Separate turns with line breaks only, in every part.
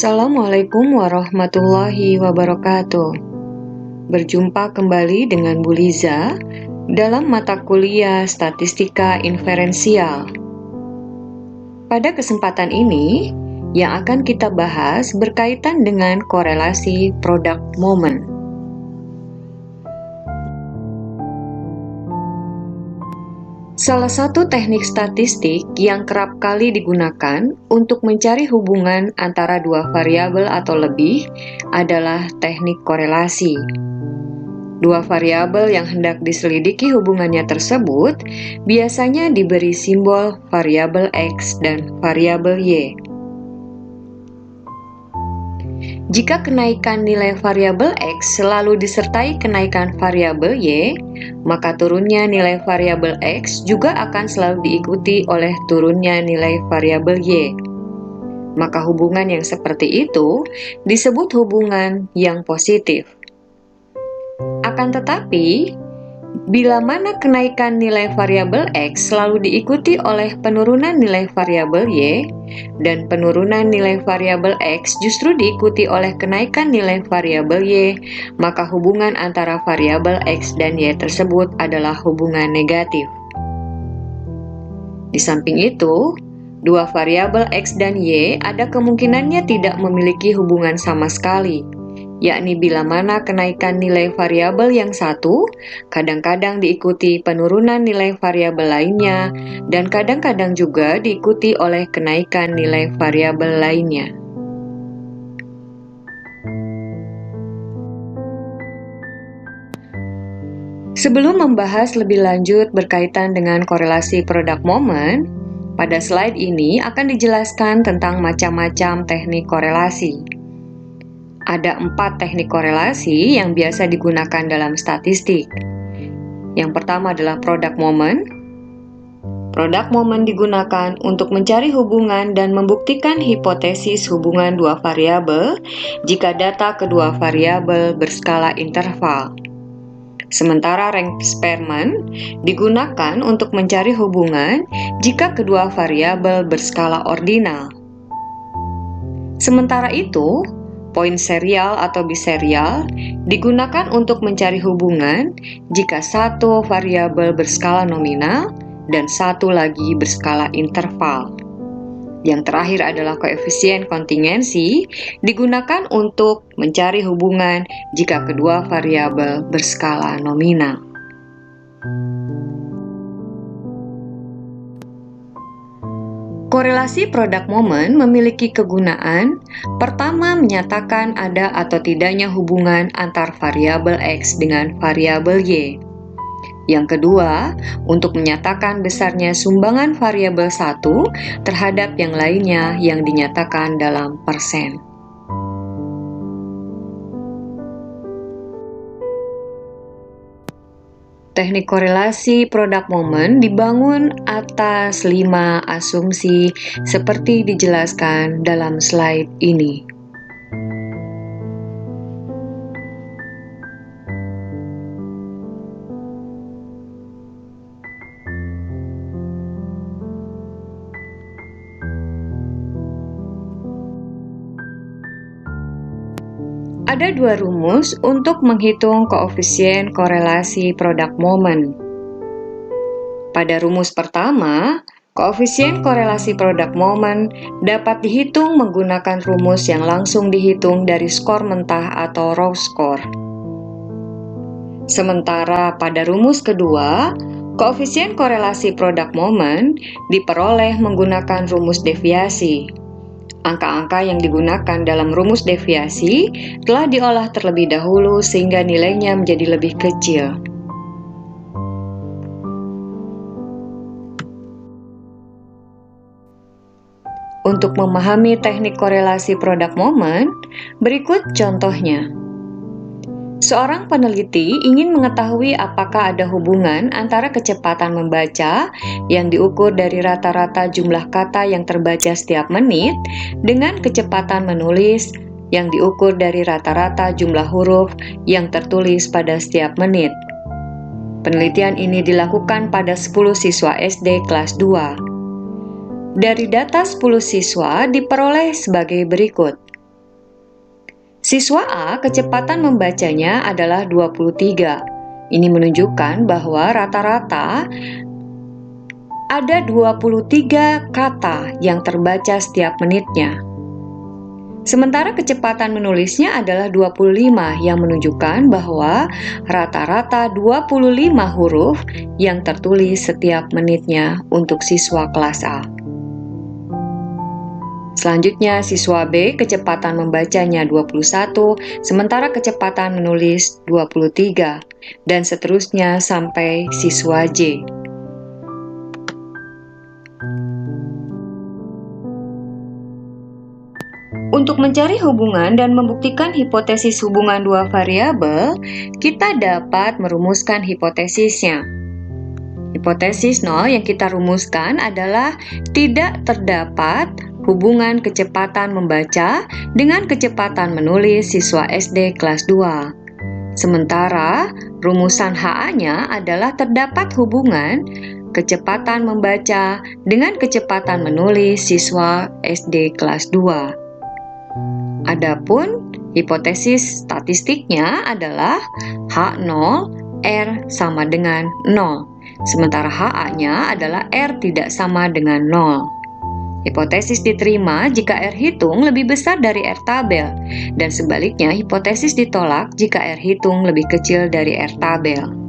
Assalamualaikum warahmatullahi wabarakatuh. Berjumpa kembali dengan Bu Liza dalam mata kuliah Statistika Inferensial. Pada kesempatan ini, yang akan kita bahas berkaitan dengan korelasi product moment. Salah satu teknik statistik yang kerap kali digunakan untuk mencari hubungan antara dua variabel atau lebih adalah teknik korelasi. Dua variabel yang hendak diselidiki hubungannya tersebut biasanya diberi simbol variabel X dan variabel Y. Jika kenaikan nilai variabel X selalu disertai kenaikan variabel Y, maka turunnya nilai variabel X juga akan selalu diikuti oleh turunnya nilai variabel Y. Maka hubungan yang seperti itu disebut hubungan yang positif. Akan tetapi, bila mana kenaikan nilai variabel X selalu diikuti oleh penurunan nilai variabel Y, dan penurunan nilai variabel X justru diikuti oleh kenaikan nilai variabel Y, maka hubungan antara variabel X dan Y tersebut adalah hubungan negatif. Di samping itu, dua variabel X dan Y ada kemungkinannya tidak memiliki hubungan sama sekali, yakni bila mana kenaikan nilai variabel yang satu kadang-kadang diikuti penurunan nilai variabel lainnya dan kadang-kadang juga diikuti oleh kenaikan nilai variabel lainnya. Sebelum membahas lebih lanjut berkaitan dengan korelasi product moment, pada slide ini akan dijelaskan tentang macam-macam teknik korelasi. Ada 4 teknik korelasi yang biasa digunakan dalam statistik. Yang pertama adalah product moment. Product moment digunakan untuk mencari hubungan dan membuktikan hipotesis hubungan dua variabel jika data kedua variabel berskala interval. Sementara rank experiment digunakan untuk mencari hubungan jika kedua variabel berskala ordinal. Sementara itu, poin serial atau biserial digunakan untuk mencari hubungan jika satu variabel berskala nominal dan satu lagi berskala interval. Yang terakhir adalah koefisien kontingensi digunakan untuk mencari hubungan jika kedua variabel berskala nominal. Korelasi product moment memiliki kegunaan pertama menyatakan ada atau tidaknya hubungan antar variabel X dengan variabel Y. Yang kedua, untuk menyatakan besarnya sumbangan variabel satu terhadap yang lainnya yang dinyatakan dalam persen. Teknik korelasi product moment dibangun atas 5 asumsi seperti dijelaskan dalam slide ini. Ada 2 rumus untuk menghitung koefisien korelasi product moment. Pada rumus pertama, koefisien korelasi product moment dapat dihitung menggunakan rumus yang langsung dihitung dari skor mentah atau raw score. Sementara pada rumus kedua, koefisien korelasi product moment diperoleh menggunakan rumus deviasi. Angka-angka yang digunakan dalam rumus deviasi telah diolah terlebih dahulu sehingga nilainya menjadi lebih kecil. Untuk memahami teknik korelasi product moment, berikut contohnya. Seorang peneliti ingin mengetahui apakah ada hubungan antara kecepatan membaca yang diukur dari rata-rata jumlah kata yang terbaca setiap menit dengan kecepatan menulis yang diukur dari rata-rata jumlah huruf yang tertulis pada setiap menit. Penelitian ini dilakukan pada 10 siswa SD kelas 2. Dari data 10 siswa diperoleh sebagai berikut. Siswa A kecepatan membacanya adalah 23. Ini menunjukkan bahwa rata-rata ada 23 kata yang terbaca setiap menitnya. Sementara kecepatan menulisnya adalah 25 yang menunjukkan bahwa rata-rata 25 huruf yang tertulis setiap menitnya untuk siswa kelas A. Selanjutnya siswa B kecepatan membacanya 21, sementara kecepatan menulis 23, dan seterusnya sampai siswa J. Untuk mencari hubungan dan membuktikan hipotesis hubungan dua variabel, kita dapat merumuskan hipotesisnya. Hipotesis 0 yang kita rumuskan adalah tidak terdapat hubungan kecepatan membaca dengan kecepatan menulis siswa SD kelas 2. Sementara rumusan HA-nya adalah terdapat hubungan kecepatan membaca dengan kecepatan menulis siswa SD kelas 2. Adapun hipotesis statistiknya adalah H0 R sama dengan 0, sementara HA-nya adalah R tidak sama dengan 0. Hipotesis diterima jika R hitung lebih besar dari R tabel, dan sebaliknya hipotesis ditolak jika R hitung lebih kecil dari R tabel.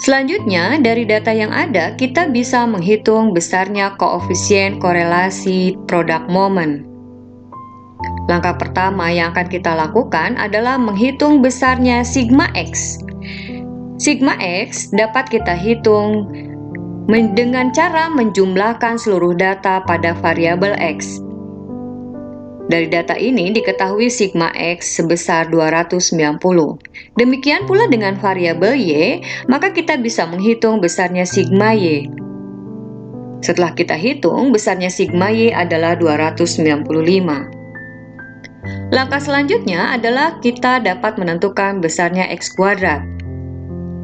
Selanjutnya, dari data yang ada, kita bisa menghitung besarnya koefisien korelasi produk momen. Langkah pertama yang akan kita lakukan adalah menghitung besarnya sigma X. Sigma X dapat kita hitung dengan cara menjumlahkan seluruh data pada variabel X. Dari data ini diketahui sigma X sebesar 290. Demikian pula dengan variabel Y, maka kita bisa menghitung besarnya sigma Y. Setelah kita hitung, besarnya sigma Y adalah 295. Langkah selanjutnya adalah kita dapat menentukan besarnya X kuadrat.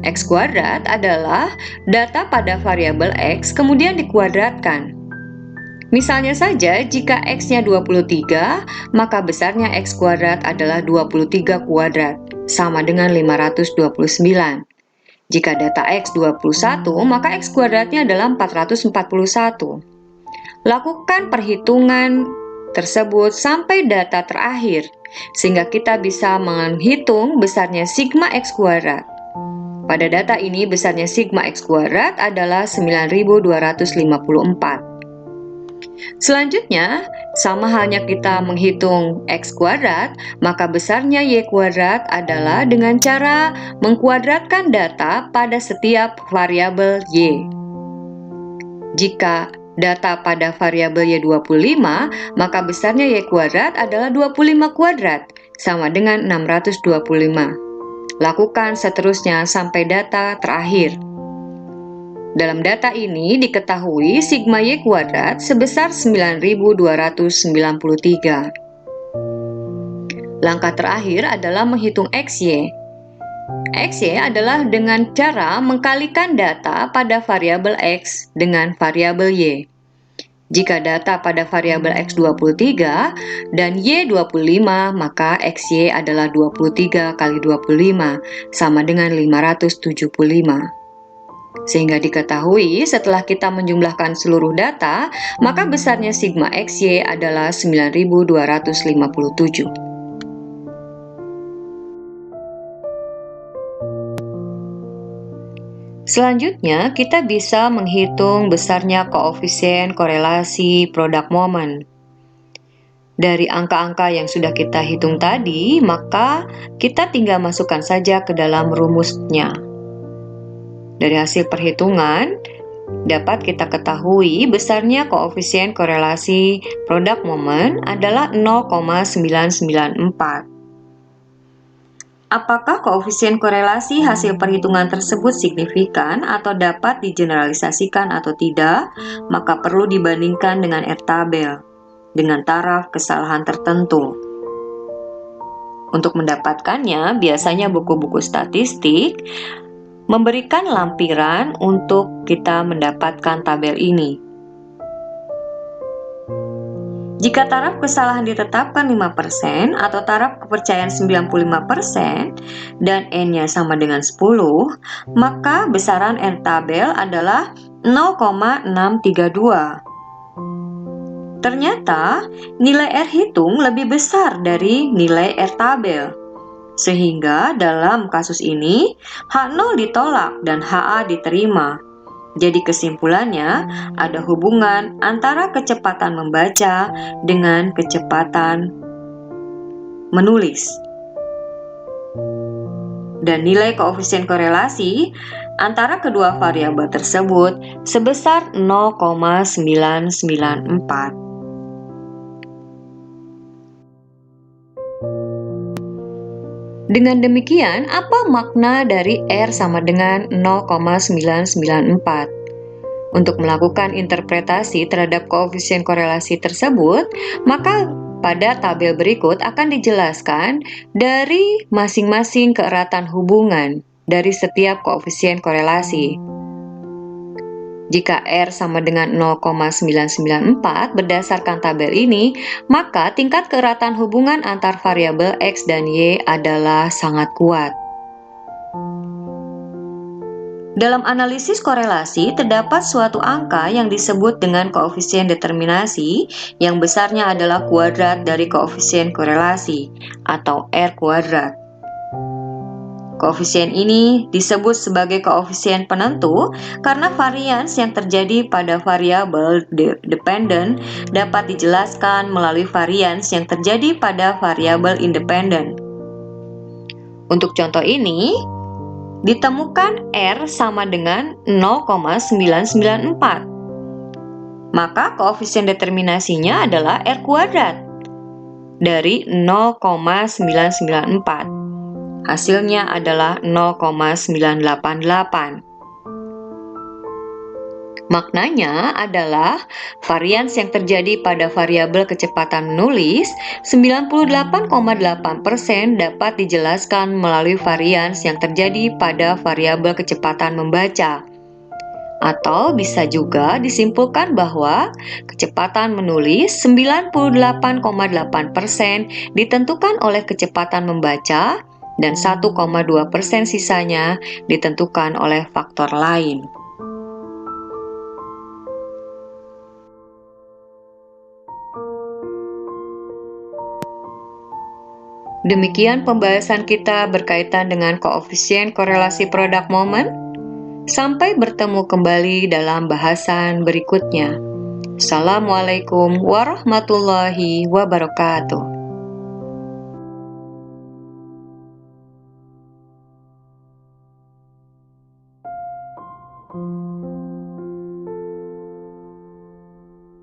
X kuadrat adalah data pada variabel X kemudian dikuadratkan. Misalnya saja, jika X-nya 23, maka besarnya X kuadrat adalah 23 kuadrat, sama dengan 529. Jika data X 21, maka X kuadratnya adalah 441. Lakukan perhitungan tersebut sampai data terakhir, sehingga kita bisa menghitung besarnya sigma X kuadrat. Pada data ini, besarnya sigma X kuadrat adalah 9254. Selanjutnya, sama halnya kita menghitung X kuadrat, maka besarnya Y kuadrat adalah dengan cara mengkuadratkan data pada setiap variabel Y. Jika data pada variabel Y 25, maka besarnya Y kuadrat adalah 25 kuadrat, sama dengan 625. Lakukan seterusnya sampai data terakhir. Dalam data ini diketahui sigma Y kuadrat sebesar 9293. Langkah terakhir adalah menghitung XY. XY adalah dengan cara mengkalikan data pada variabel X dengan variabel Y. Jika data pada variabel X 23 dan Y 25, maka XY adalah 23 kali 25, sama dengan 575. Sehingga diketahui setelah kita menjumlahkan seluruh data, maka besarnya sigma XY adalah 9257. Selanjutnya, kita bisa menghitung besarnya koefisien korelasi produk momen. Dari angka-angka yang sudah kita hitung tadi, maka kita tinggal masukkan saja ke dalam rumusnya. Dari hasil perhitungan, dapat kita ketahui besarnya koefisien korelasi produk momen adalah 0,994. Apakah koefisien korelasi hasil perhitungan tersebut signifikan atau dapat digeneralisasikan atau tidak? Maka perlu dibandingkan dengan R tabel. dengan taraf kesalahan tertentu. Untuk mendapatkannya, biasanya buku-buku statistik memberikan lampiran untuk kita mendapatkan tabel ini. Jika taraf kesalahan ditetapkan 5% atau taraf kepercayaan 95% dan N-nya sama dengan 10, maka besaran N tabel adalah 0,632. Ternyata nilai R hitung lebih besar dari nilai R tabel. Sehingga dalam kasus ini H0 ditolak dan HA diterima. Jadi kesimpulannya ada hubungan antara kecepatan membaca dengan kecepatan menulis. Dan nilai koefisien korelasi antara kedua variabel tersebut sebesar 0,994. Dengan demikian, apa makna dari R sama dengan 0,994? Untuk melakukan interpretasi terhadap koefisien korelasi tersebut, maka pada tabel berikut akan dijelaskan dari masing-masing keeratan hubungan dari setiap koefisien korelasi. Jika R sama dengan 0,994 berdasarkan tabel ini, maka tingkat keeratan hubungan antar variabel X dan Y adalah sangat kuat. Dalam analisis korelasi, terdapat suatu angka yang disebut dengan koefisien determinasi yang besarnya adalah kuadrat dari koefisien korelasi atau R kuadrat. Koefisien ini disebut sebagai koefisien penentu karena varians yang terjadi pada variabel dependent dapat dijelaskan melalui varians yang terjadi pada variabel independent. Untuk contoh ini, ditemukan R sama dengan 0,994. Maka koefisien determinasinya adalah R kuadrat dari 0,994. Hasilnya adalah 0,988. Maknanya adalah varians yang terjadi pada variabel kecepatan menulis 98,8% dapat dijelaskan melalui varians yang terjadi pada variabel kecepatan membaca. Atau bisa juga disimpulkan bahwa kecepatan menulis 98,8% ditentukan oleh kecepatan membaca dan 1,2% sisanya ditentukan oleh faktor lain. Demikian pembahasan kita berkaitan dengan koefisien korelasi product moment. Sampai bertemu kembali dalam bahasan berikutnya. Assalamualaikum warahmatullahi wabarakatuh.